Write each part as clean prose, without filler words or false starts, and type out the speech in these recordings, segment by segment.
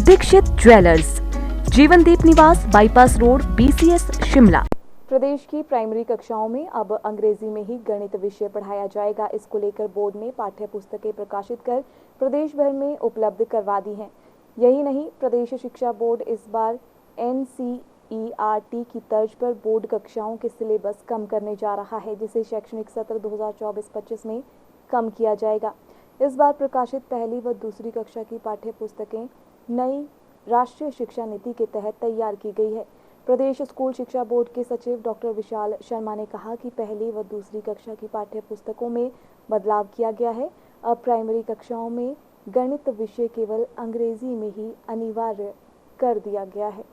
Dixit jewellers, जीवनदीप निवास, bypass road, BCS Shimla. प्रदेश की primary कक्षाओं में अब अंग्रेजी में ही गणित विषय पढ़ाया जाएगा। इसको लेकर बोर्ड ने पाठ्य पुस्तकें प्रकाशित कर प्रदेश भर में उपलब्ध करवा दी हैं। यही नहीं, प्रदेश शिक्षा बोर्ड इस बार NCERT की तर्ज पर बोर्ड कक्षाओं के सिलेबस कम करने जा रहा है, जिसे शैक्षणिक सत्र 2024-25 में कम किया जाएगा। इस बार प्रकाशित पहली व दूसरी कक्षा की पाठ्य पुस्तकें नई राष्ट्रीय शिक्षा नीति के तहत तैयार की गई है। प्रदेश स्कूल शिक्षा बोर्ड के सचिव डॉक्टर विशाल शर्मा ने कहा कि पहली व दूसरी कक्षा की पाठ्य पुस्तकों में बदलाव किया गया है। अब प्राइमरी कक्षाओं में गणित विषय केवल अंग्रेजी में ही अनिवार्य कर दिया गया है।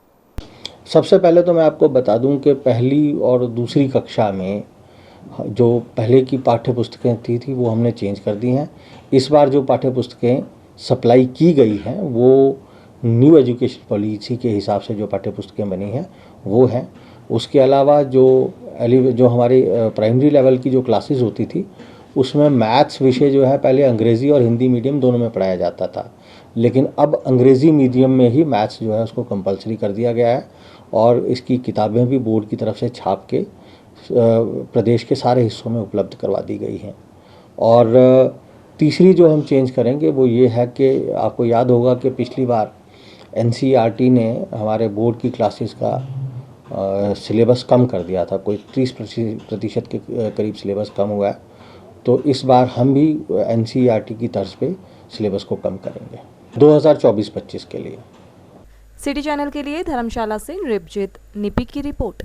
सबसे पहले तो मैं आपको बता दूं कि पहली और दूसरी कक्षा में जो पहले की पाठ्य पुस्तकें थी वो हमने चेंज कर दी हैं। इस बार जो पाठ्य पुस्तकें सप्लाई की गई हैं वो न्यू एजुकेशन पॉलिसी के हिसाब से जो पाठ्य पुस्तकें बनी हैं वो हैं। उसके अलावा जो हमारी प्राइमरी लेवल की जो क्लासेस होती थी उसमें मैथ्स विषय जो है पहले अंग्रेज़ी और हिंदी मीडियम दोनों में पढ़ाया जाता था, लेकिन अब अंग्रेज़ी मीडियम में ही मैथ्स जो है उसको कंपलसरी कर दिया गया है और इसकी किताबें भी बोर्ड की तरफ से छाप के प्रदेश के सारे हिस्सों में उपलब्ध करवा दी गई हैं। और तीसरी जो हम चेंज करेंगे वो ये है कि आपको याद होगा कि पिछली बार NCERT ने हमारे बोर्ड की क्लासेस का सिलेबस कम कर दिया था, कोई 30% के करीब सिलेबस कम हुआ है। तो इस बार हम भी NCERT की तर्ज पे सिलेबस को कम करेंगे 2024-25 के लिए। सिटी चैनल के लिए धर्मशाला से नृपजीत निपी की रिपोर्ट।